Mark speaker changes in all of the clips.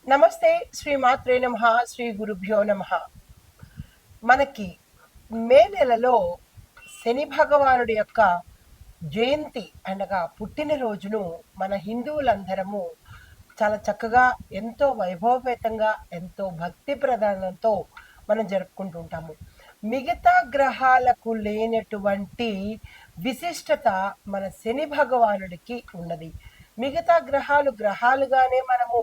Speaker 1: నమస్తే. శ్రీ మాత్రే నమః. శ్రీ గురుభ్యో నమః. మనకి మే నెలలో శని భగవానుడి యొక్క జయంతి అనగా పుట్టినరోజును మన హిందువులందరము చాలా చక్కగా, ఎంతో వైభవపేతంగా, ఎంతో భక్తి ప్రధానంతో మనం జరుపుకుంటూ ఉంటాము. మిగతా గ్రహాలకు లేనటువంటి విశిష్టత మన శని భగవానుడికి ఉన్నది. మిగతా గ్రహాలుగానే మనము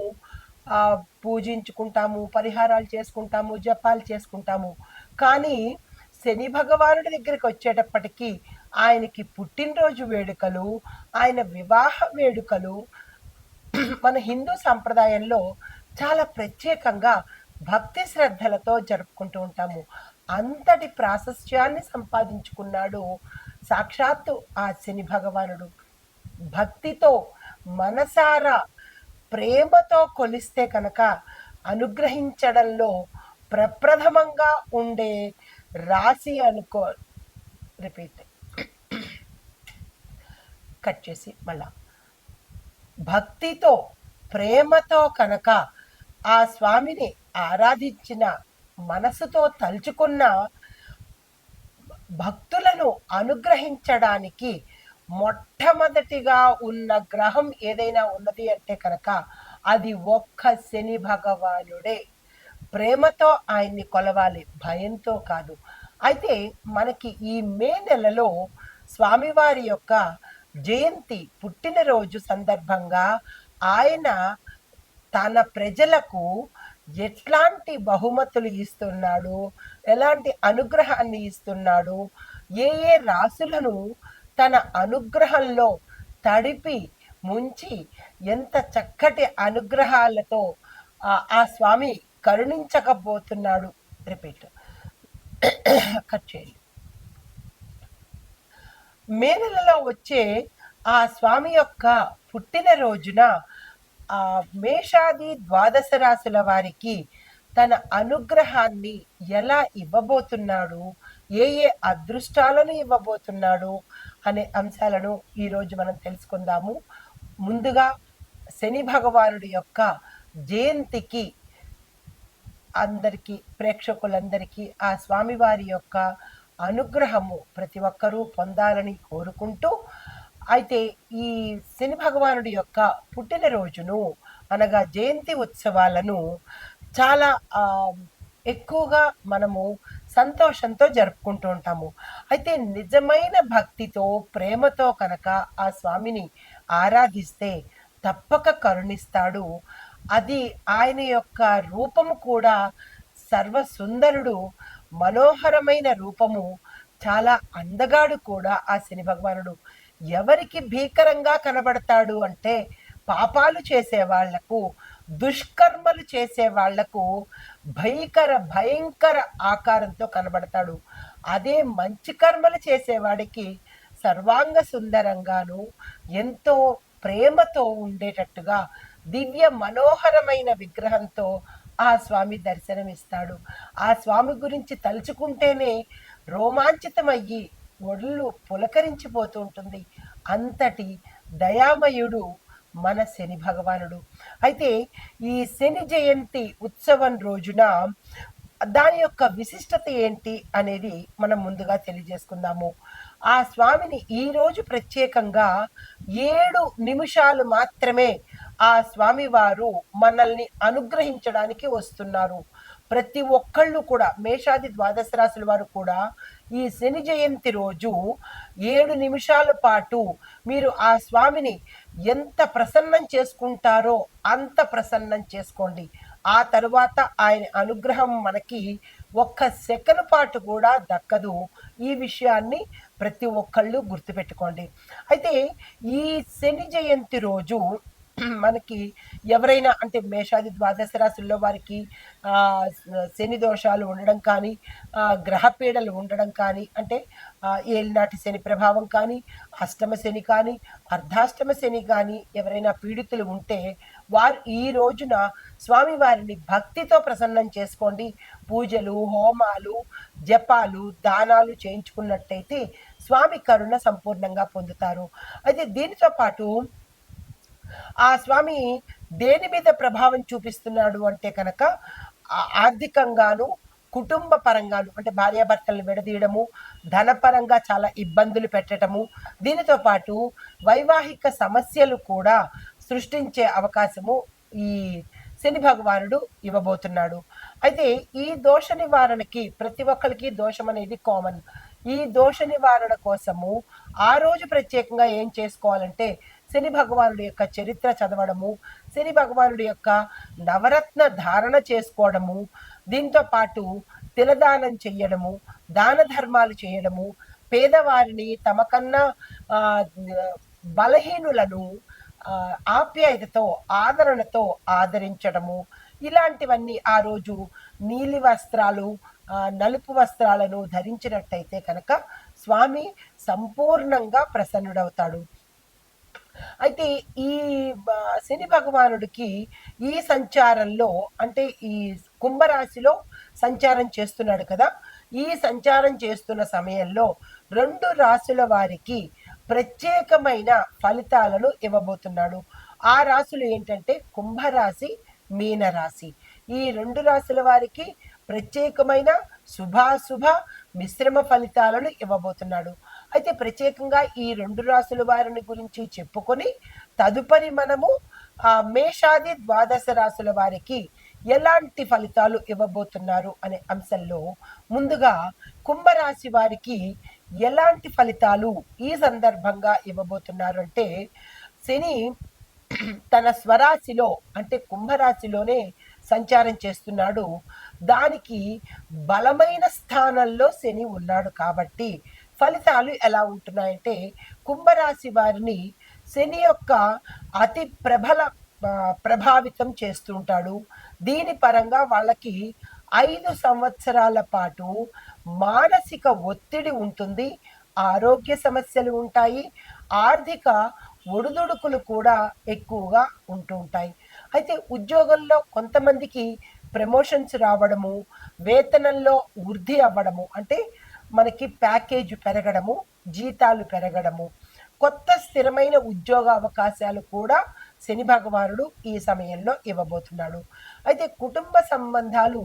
Speaker 1: పూజించుకుంటాము, పరిహారాలు చేసుకుంటాము, జపాలు చేసుకుంటాము. కానీ శని భగవానుడి దగ్గరికి వచ్చేటప్పటికి ఆయనకి పుట్టినరోజు వేడుకలు, ఆయన వివాహ వేడుకలు మన హిందూ సంప్రదాయంలో చాలా ప్రత్యేకంగా భక్తి శ్రద్ధలతో జరుపుకుంటూ ఉంటాము. అంతటి ప్రాశస్త్యాన్ని సంపాదించుకున్నాడు సాక్షాత్తు ఆ శని భగవానుడు. భక్తితో మనసారా ప్రేమతో కొలిస్తే కనుక అనుగ్రహించడంలో ప్రప్రథమంగా ఉండే రాశి అనుకో. రిపీట్ కట్ చేసి మళ్ళా. భక్తితో ప్రేమతో కనుక ఆ స్వామిని ఆరాధించిన, మనసుతో తలుచుకున్న భక్తులను అనుగ్రహించడానికి మొట్టమొదటిగా ఉన్న గ్రహం ఏదైనా ఉన్నది అంటే కనుక అది ఒక్క శని భగవానుడే. ప్రేమతో ఆయన్ని కొలవాలి, భయంతో కాదు. అయితే మనకి ఈ మే నెలలో స్వామివారి యొక్క జయంతి, పుట్టినరోజు సందర్భంగా ఆయన తన ప్రజలకు ఎట్లాంటి బహుమతులు ఇస్తున్నాడు, ఎలాంటి అనుగ్రహాన్ని ఇస్తున్నాడు, ఏ ఏ రాసులను తన అనుగ్రహంలో తడిపి ముంచి ఎంత చక్కటి అనుగ్రహాలతో ఆ స్వామి కరుణించకపోతున్నాడు. రిపీట్ కట్ చేయండి. మే నెలలో వచ్చే ఆ స్వామి యొక్క పుట్టినరోజున మేషాది ద్వాదశ రాశుల వారికి తన అనుగ్రహాన్ని ఎలా ఇవ్వబోతున్నాడు, ఏ ఏ అదృష్టాలను ఇవ్వబోతున్నాడు అనే అంశాలను ఈరోజు మనం తెలుసుకుందాము. ముందుగా శని భగవానుడి యొక్క జయంతికి అందరికీ, ప్రేక్షకులందరికీ ఆ స్వామివారి యొక్క అనుగ్రహము ప్రతి ఒక్కరూ పొందాలని కోరుకుంటూ, అయితే ఈ శని భగవానుడి యొక్క పుట్టినరోజును అనగా జయంతి ఉత్సవాలను చాలా ఎక్కువగా మనము సంతోషంతో జరుపుకుంటూ ఉంటాము. అయితే నిజమైన భక్తితో, ప్రేమతో కనుక ఆ స్వామిని ఆరాధిస్తే తప్పక కరుణిస్తాడు. అది ఆయన యొక్క రూపము కూడా సర్వసుందరుడు, మనోహరమైన రూపము, చాలా అందగాడు కూడా ఆ శని భగవానుడు. ఎవరికి భీకరంగా కనబడతాడు అంటే పాపాలు చేసే వాళ్లకు, దుష్కర్మలు చేసే వాళ్లకు భయంకర ఆకారంతో కనబడతాడు. అదే మంచి కర్మలు చేసేవాడికి సర్వాంగ సుందరంగాను, ఎంతో ప్రేమతో ఉండేటట్టుగా దివ్య మనోహరమైన విగ్రహంతో ఆ స్వామి దర్శనమిస్తాడు. ఆ స్వామి గురించి తలుచుకుంటేనే రోమాంచితమయ్యి ఒళ్ళు పులకరించిపోతూ ఉంటుంది. అంతటి దయామయుడు మన శని భగవానుడు. అయితే ఈ శని జయంతి ఉత్సవం రోజున దాని యొక్క విశిష్టత ఏంటి అనేది మనం ముందుగా తెలియజేసుకుందాము. ఆ స్వామిని ఈరోజు ప్రత్యేకంగా 7 నిమిషాలు మాత్రమే ఆ స్వామివారు మనల్ని అనుగ్రహించడానికి వస్తున్నారు. ప్రతి ఒక్కళ్ళు కూడా, మేషాది ద్వాదశ రాశుల వారు కూడా ఈ శని జయంతి రోజు 7 నిమిషాల పాటు మీరు ఆ స్వామిని ఎంత ప్రసన్నం చేసుకుంటారో అంత ప్రసన్నం చేసుకోండి. ఆ తరువాత ఆయన అనుగ్రహం మనకి ఒక్క సెకను పాటు కూడా దక్కదు. ఈ విషయాన్ని ప్రతి ఒక్కళ్ళు గుర్తుపెట్టుకోండి. అయితే ఈ శని జయంతి రోజు మనకి ఎవరైనా, అంటే మేషాది ద్వాదశ రాశుల్లో వారికి శని దోషాలు ఉండడం కానీ, గ్రహపీడలు ఉండడం కానీ, అంటే ఏలినాటి శని ప్రభావం కానీ, అష్టమ శని కానీ, అర్ధాష్టమ శని కానీ ఎవరైనా పీడితులు ఉంటే వారు ఈ రోజున స్వామివారిని భక్తితో ప్రసన్నం చేసుకోండి. పూజలు, హోమాలు, జపాలు, దానాలు చేయించుకున్నట్టయితే స్వామి కరుణ సంపూర్ణంగా పొందుతారు. అయితే దీనితో పాటు ఆ స్వామి దేని మీద ప్రభావం చూపిస్తున్నాడు అంటే కనుక ఆర్థికంగాను, కుటుంబ పరంగాను, అంటే భార్యాభర్తలను విడదీయడము, ధనపరంగా చాలా ఇబ్బందులు పెట్టడము, దీనితో పాటు వైవాహిక సమస్యలు కూడా సృష్టించే అవకాశము ఈ శని భగవానుడు ఇవ్వబోతున్నాడు. అయితే ఈ దోష నివారణకి ప్రతి ఒక్కరికి దోషం అనేది కామన్. ఈ దోష నివారణ కోసము ఆ రోజు ప్రత్యేకంగా ఏం చేసుకోవాలంటే శని భగవానుడి యొక్క చరిత్ర చదవడము, శని భగవానుడి యొక్క నవరత్న ధారణ చేసుకోవడము, దీంతో పాటు తిలదానం చెయ్యడము, దాన ధర్మాలు చేయడము, పేదవారిని తమకన్నా బలహీనులను ఆప్యాయతతో ఆదరణతో ఆదరించడము, ఇలాంటివన్నీ ఆ రోజు నీలి వస్త్రాలు, నలుపు వస్త్రాలను ధరించినట్టయితే కనుక స్వామి సంపూర్ణంగా ప్రసన్నుడవుతాడు. అయితే ఈ శని భగవానుడికి ఈ సంచారంలో, అంటే ఈ కుంభరాశిలో సంచారం చేస్తున్నాడు కదా, ఈ సంచారం చేస్తున్న సమయంలో 2 రాశుల వారికి ప్రత్యేకమైన ఫలితాలను ఇవ్వబోతున్నాడు. ఆ రాశులు ఏంటంటే కుంభరాశి, మీనరాశి. ఈ 2 రాశుల వారికి ప్రత్యేకమైన శుభాశుభ మిశ్రమ ఫలితాలను ఇవ్వబోతున్నాడు. అయితే ప్రత్యేకంగా ఈ 2 రాశుల వారిని గురించి చెప్పుకొని తదుపరి మనము మేషాది ద్వాదశ రాశుల వారికి ఎలాంటి ఫలితాలు ఇవ్వబోతున్నారు అనే అంశంలో ముందుగా కుంభరాశి వారికి ఎలాంటి ఫలితాలు ఈ సందర్భంగా ఇవ్వబోతున్నారు అంటే, శని తన స్వరాశిలో అంటే కుంభరాశిలోనే సంచారం చేస్తున్నాడు. దానికి బలమైన స్థానంలో శని ఉన్నాడు కాబట్టి ఫలితాలు ఎలా ఉంటున్నాయంటే, కుంభరాశి వారిని శని యొక్క అతి ప్రభావితం చేస్తుంటాడు. దీని పరంగా వాళ్ళకి 5 సంవత్సరాల పాటు మానసిక ఒత్తిడి ఉంటుంది, ఆరోగ్య సమస్యలు ఉంటాయి, ఆర్థిక ఒడిదుడుకులు కూడా ఎక్కువగా ఉంటూ ఉంటాయి. అయితే ఉద్యోగంలో కొంతమందికి ప్రమోషన్స్ రావడము, వేతనంలో వృద్ధి అవ్వడము, అంటే మనకి ప్యాకేజ్ పెరగడము, జీతాలు పెరగడము, కొత్త స్థిరమైన ఉద్యోగ అవకాశాలు కూడా శని భగవానుడు ఈ సమయంలో ఇవ్వబోతున్నాడు. అయితే కుటుంబ సంబంధాలు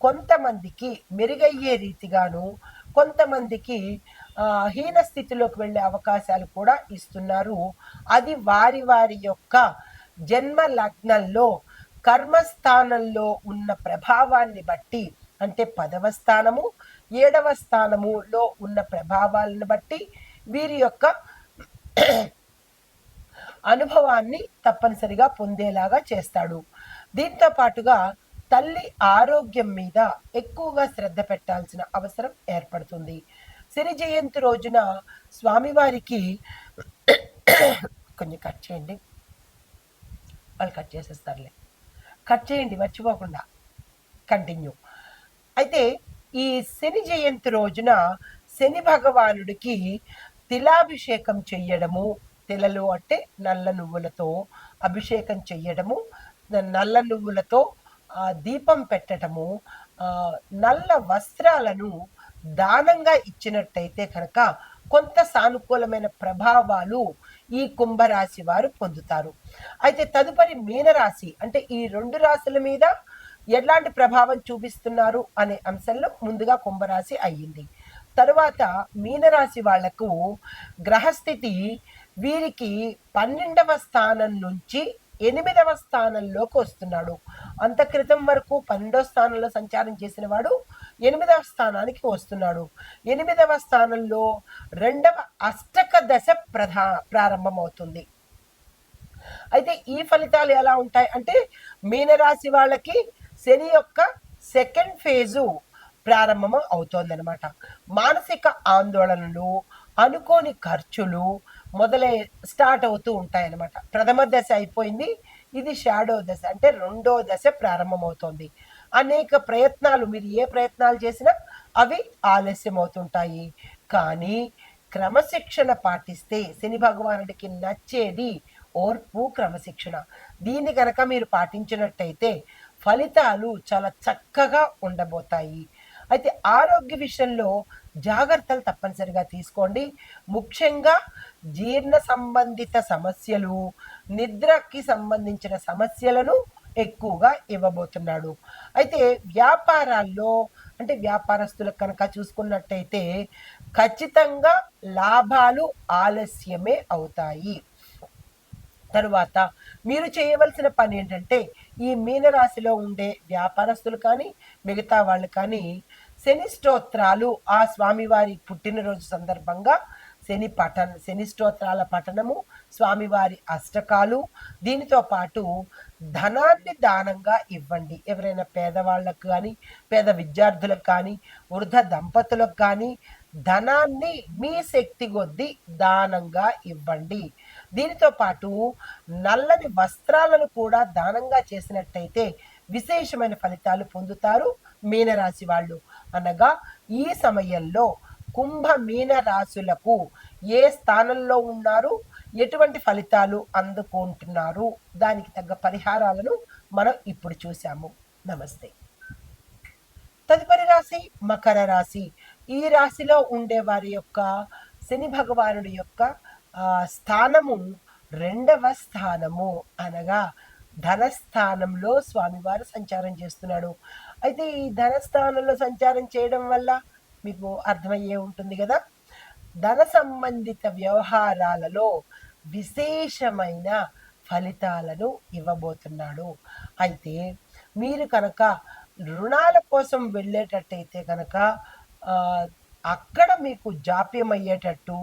Speaker 1: కొంతమందికి మెరుగయ్యే రీతిగాను, కొంతమందికి హీన స్థితిలోకి వెళ్ళే అవకాశాలు కూడా ఇస్తున్నారు. అది వారి వారి యొక్క జన్మ లగ్నంలో కర్మస్థానంలో ఉన్న ప్రభావాన్ని బట్టి, అంటే 10వ స్థానము 7వ స్థానములో ఉన్న ప్రభావాలను బట్టి వీరి యొక్క అనుభవాన్ని తప్పనిసరిగా పొందేలాగా చేస్తాడు. దీంతో పాటుగా తల్లి ఆరోగ్యం మీద ఎక్కువగా శ్రద్ధ పెట్టాల్సిన అవసరం ఏర్పడుతుంది. శని జయంతి రోజున స్వామివారికి కొంచెం కట్ చేయండి, వాళ్ళు కట్ చేసేస్తారులే, కట్ చేయండి మర్చిపోకుండా, కంటిన్యూ. అయితే ఈ శని జయంతి రోజున శని భగవానుడికి తిలాభిషేకం చెయ్యడము, తిలలు అంటే నల్ల నువ్వులతో అభిషేకం చెయ్యడము, నల్ల నువ్వులతో దీపం పెట్టడము, నల్ల వస్త్రాలను దానంగా ఇచ్చినట్టయితే కనుక కొంత సానుకూలమైన ప్రభావాలు ఈ కుంభరాశి వారు పొందుతారు. అయితే తదుపరి మీనరాశి, అంటే ఈ 2 రాశుల మీద ఎలాంటి ప్రభావం చూపిస్తున్నారు అనే అంశంలో ముందుగా కుంభరాశి అయ్యింది. తరువాత మీనరాశి వాళ్లకు గ్రహస్థితి వీరికి 12వ స్థానం నుంచి 8వ స్థానంలోకి వస్తున్నాడు. అంత క్రితం వరకు 12వ స్థానంలో సంచారం చేసిన వాడు 8వ స్థానానికి వస్తున్నాడు. 8వ స్థానంలో 2వ అష్టక దశ ప్రారంభమవుతుంది. అయితే ఈ ఫలితాలు ఎలా ఉంటాయి అంటే, మీనరాశి వాళ్ళకి శని యొక్క సెకండ్ ఫేజు ప్రారంభం అవుతోందనమాట. మానసిక ఆందోళనలు, అనుకోని ఖర్చులు స్టార్ట్ అవుతూ ఉంటాయన్నమాట. ప్రథమ దశ అయిపోయింది, ఇది షాడో దశ, అంటే 2వ దశ ప్రారంభమవుతోంది. అనేక ప్రయత్నాలు, మీరు ఏ ప్రయత్నాలు చేసినా అవి ఆలస్యం అవుతుంటాయి. కానీ క్రమశిక్షణ పాటిస్తే శని భగవానుడికి నచ్చేది ఓర్పు, క్రమశిక్షణ. దీన్ని కనుక మీరు పాటించినట్టయితే ఫలితాలు చాలా చక్కగా ఉండబోతాయి. అయితే ఆరోగ్య విషయంలో జాగ్రత్తలు తప్పనిసరిగా తీసుకోండి. ముఖ్యంగా జీర్ణ సంబంధిత సమస్యలు, నిద్రకి సంబంధించిన సమస్యలను ఎక్కువగా ఇవ్వబోతున్నాడు. అయితే వ్యాపారాల్లో అంటే వ్యాపారస్తులకు కనుక చూసుకున్నట్టయితే ఖచ్చితంగా లాభాలు ఆలస్యమే అవుతాయి. తరువాత మీరు చేయవలసిన పని ఏంటంటే ఈ మీనరాశిలో ఉండే వ్యాపారస్తులు కానీ మిగతా వాళ్ళు కానీ శని స్తోత్రాలు ఆ స్వామివారి పుట్టినరోజు సందర్భంగా శని స్తోత్రాల పఠనము, స్వామివారి అష్టకాలు, దీనితో పాటు ధనాన్ని దానంగా ఇవ్వండి. ఎవరైనా పేదవాళ్ళకు కానీ, పేద విద్యార్థులకు కానీ, వృద్ధ దంపతులకు కానీ ధనాన్ని మీ శక్తి కొద్దీ దానంగా ఇవ్వండి. దీనితో పాటు నల్లని వస్త్రాలను కూడా దానంగా చేసినట్టయితే విశేషమైన ఫలితాలు పొందుతారు మీనరాశి వాళ్ళు. అనగా ఈ సమయంలో కుంభ మీన రాశులకు ఏ స్థానంలో ఉన్నారు, ఎటువంటి ఫలితాలు అందుకుంటున్నారు, దానికి తగ్గ పరిహారాలను మనం ఇప్పుడు చూసాము. నమస్తే. తదుపరి రాశి మకర రాశి. ఈ రాశిలో ఉండే వారి యొక్క శని భగవానుడి యొక్క స్థానము 2వ స్థానము, అనగా ధనస్థానంలో స్వామివారు సంచారం చేస్తున్నాడు. అయితే ఈ ధనస్థానంలో సంచారం చేయడం వల్ల మీకు అర్థమయ్యే ఉంటుంది కదా, ధన సంబంధిత వ్యవహారాలలో విశేషమైన ఫలితాలను ఇవ్వబోతున్నాడు. అయితే మీరు కనుక రుణాల కోసం వెళ్ళేటట్టయితే కనుక అక్కడ మీకు జాప్యం అయ్యేటట్టు,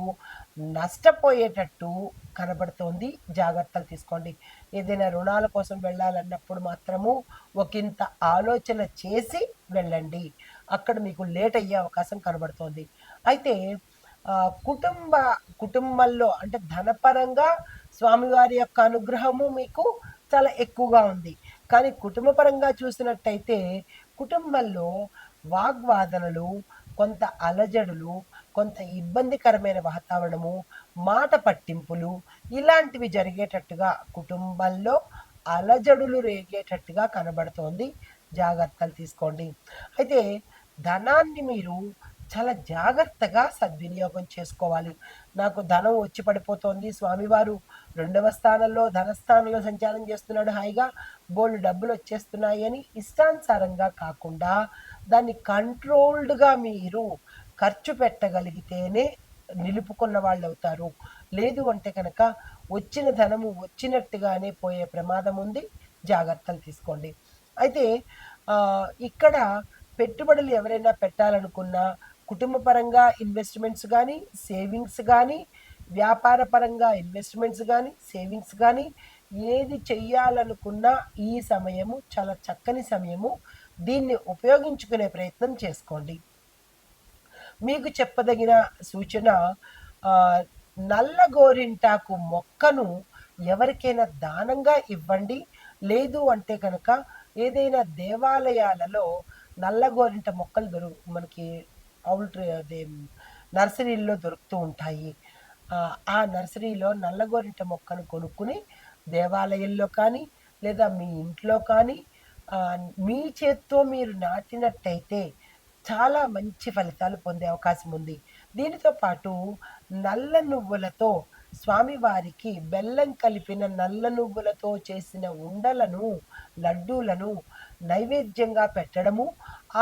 Speaker 1: నష్టపోయేటట్టు కనబడుతోంది. జాగ్రత్తలు తీసుకోండి. ఏదైనా రుణాల కోసం వెళ్ళాలన్నప్పుడు మాత్రము ఒకంత ఆలోచన చేసి వెళ్ళండి. అక్కడ మీకు లేట్ అయ్యే అవకాశం కనబడుతోంది. అయితే కుటుంబంలో అంటే ధనపరంగా స్వామివారి యొక్క అనుగ్రహము మీకు చాలా ఎక్కువగా ఉంది. కానీ కుటుంబపరంగా చూసినట్టయితే కుటుంబంలో వాగ్వాదనలు, కొంత అలజడులు, కొంత ఇబ్బందికరమైన వాతావరణము, మాట పట్టింపులు ఇలాంటివి జరిగేటట్టుగా, కుటుంబంలో అలజడులు రేగేటట్టుగా కనబడుతోంది. జాగ్రత్తలు తీసుకోండి. అయితే ధనాన్ని మీరు చాలా జాగ్రత్తగా సద్వినియోగం చేసుకోవాలి. నాకు ధనం వచ్చి పడిపోతోంది, స్వామివారు 2వ స్థానంలో ధనస్థానంలో సంచారం చేస్తున్నాడు, హాయిగా బోల్డ్ డబ్బులు వచ్చేస్తున్నాయి అని ఇష్టానుసారంగా కాకుండా దాన్ని కంట్రోల్డ్గా మీరు ఖర్చు పెట్టగలిగితేనే నిలుపుకున్న వాళ్ళు అవుతారు. లేదు అంటే కనుక వచ్చిన ధనము వచ్చినట్టుగానే పోయే ప్రమాదం ఉంది. జాగ్రత్తలు తీసుకోండి. అయితే ఇక్కడ పెట్టుబడులు ఎవరైనా పెట్టాలనుకున్నా, కుటుంబ పరంగా ఇన్వెస్ట్మెంట్స్ కానీ, సేవింగ్స్ కానీ, వ్యాపార పరంగా ఇన్వెస్ట్మెంట్స్ కానీ, సేవింగ్స్ కానీ ఏది చెయ్యాలనుకున్నా ఈ సమయము చాలా చక్కని సమయము. దీన్ని ఉపయోగించుకునే ప్రయత్నం చేసుకోండి. మీకు చెప్పదగిన సూచన, నల్ల గోరింటాకు మొక్కను ఎవరికైనా దానంగా ఇవ్వండి. లేదు అంటే కనుక ఏదైనా దేవాలయాలలో నల్ల గోరింట మొక్కలు మనకి అదే నర్సరీల్లో దొరుకుతూ ఉంటాయి. ఆ నర్సరీలో నల్ల గోరింట మొక్కను కొనుక్కుని దేవాలయంలో కానీ లేదా మీ ఇంట్లో కానీ మీ చేత్తో మీరు నాటినట్టయితే చాలా మంచి ఫలితాలు పొందే అవకాశం ఉంది. దీనితో పాటు నల్ల నువ్వులతో స్వామివారికి బెల్లం కలిపిన నల్ల నువ్వులతో చేసిన ఉండలను, లడ్డూలను నైవేద్యంగా పెట్టడము,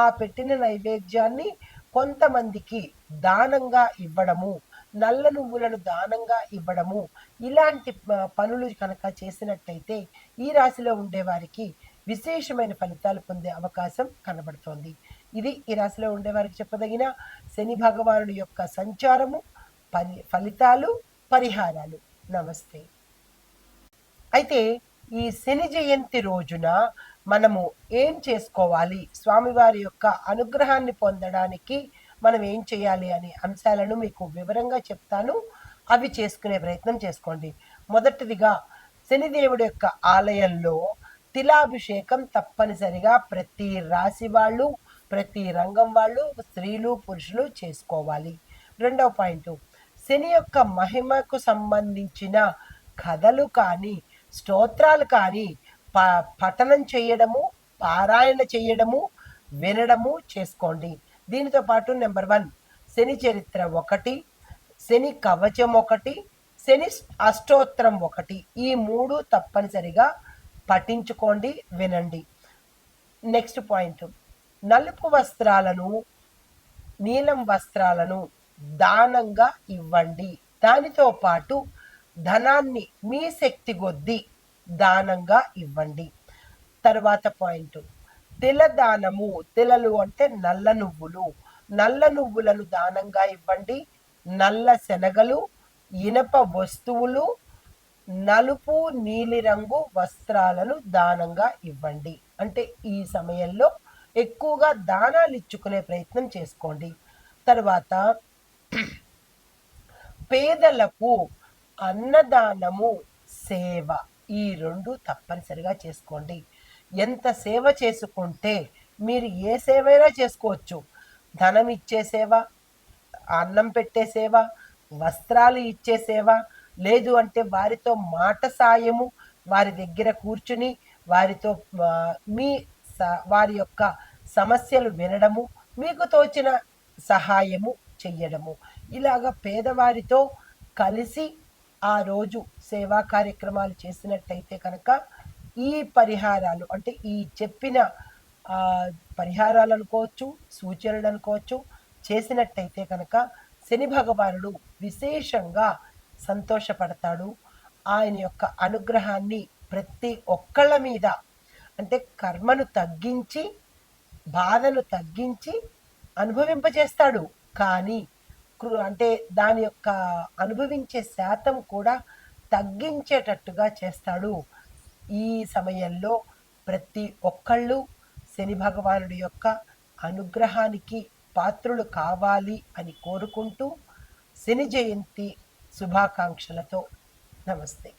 Speaker 1: ఆ పెట్టిన నైవేద్యాన్ని కొంతమందికి దానంగా ఇవ్వడము, నల్ల నువ్వులను దానంగా ఇవ్వడము, ఇలాంటి పనులు కనుక చేసినట్టయితే ఈ రాశిలో ఉండేవారికి విశేషమైన ఫలితాలు పొందే అవకాశం కనబడుతోంది. ఇది ఈ రాశిలో ఉండేవారికి చెప్పదగిన శని భగవానుడి యొక్క సంచారము, ఫలితాలు, పరిహారాలు. నమస్తే. అయితే ఈ శని జయంతి రోజున మనము ఏం చేసుకోవాలి, స్వామివారి యొక్క అనుగ్రహాన్ని పొందడానికి మనం ఏం చేయాలి అనే అంశాలను మీకు వివరంగా చెప్తాను. అవి చేసుకునే ప్రయత్నం చేసుకోండి. మొదటిదిగా శనిదేవుడి యొక్క ఆలయంలో తిలాభిషేకం తప్పనిసరిగా ప్రతి రాశి వాళ్ళు, ప్రతి రంగం వాళ్ళు, స్త్రీలు పురుషులు చేసుకోవాలి. రెండవ పాయింట్, శని యొక్క మహిమకు సంబంధించిన కథలు కానీ స్తోత్రాలు కానీ పఠనం చేయడము, పారాయణ చేయడము, వినడము చేసుకోండి. దీనితో పాటు నెంబర్ 1 శని చరిత్ర 1, శని కవచం 1, శని అష్టోత్తరం 1, ఈ 3 తప్పనిసరిగా పఠించుకోండి, వినండి. నెక్స్ట్ పాయింట్, నలుపు వస్త్రాలను, నీలం వస్త్రాలను దానంగా ఇవ్వండి. దానితో పాటు ధనాన్ని మీ శక్తి కొద్దీ దానంగా ఇవ్వండి. తర్వాత పాయింట్, తిలదానము, తిలలు అంటే నల్ల నువ్వులు, నల్ల నువ్వులను దానంగా ఇవ్వండి. నల్ల శనగలు, ఇనప వస్తువులు, నలుపు నీలిరంగు వస్త్రాలను దానంగా ఇవ్వండి. అంటే ఈ సమయంలో ఎక్కువగా దానాలు ఇచ్చుకునే ప్రయత్నం చేసుకోండి. తర్వాత పేదలకు అన్నదానము, సేవ, ఈ 2 తప్పనిసరిగా చేసుకోండి. ఎంత సేవ చేసుకుంటే, మీరు ఏ సేవైనా చేసుకోవచ్చు. ధనం ఇచ్చే సేవ, అన్నం పెట్టే సేవ, వస్త్రాలు ఇచ్చే సేవ, లేదు అంటే వారితో మాట సాయము, వారి దగ్గర కూర్చుని వారితో మీ వారి యొక్క సమస్యలు వినడము, మీకు తోచిన సహాయము చెయ్యడము, ఇలాగ పేదవారితో కలిసి ఆ రోజు సేవా కార్యక్రమాలు చేసినట్టయితే కనుక ఈ పరిహారాలు అంటే ఈ చెప్పిన పరిహారాలు అనుకోవచ్చు, సూచనలు అనుకోవచ్చు, చేసినట్టయితే కనుక శని భగవానుడు విశేషంగా సంతోషపడతాడు. ఆయన యొక్క అనుగ్రహాన్ని ప్రతి ఒక్కళ్ళ మీద, అంటే కర్మను తగ్గించి, బాధను తగ్గించి అనుభవింపజేస్తాడు. కానీ అంటే దాని యొక్క అనుభవించే శాతం కూడా తగ్గించేటట్టుగా చేస్తాడు. ఈ సమయంలో ప్రతి ఒక్కళ్ళు శని భగవానుడి యొక్క అనుగ్రహానికి పాత్రులు కావాలి అని కోరుకుంటూ శని జయంతి శుభాకాంక్షలతో నమస్తే.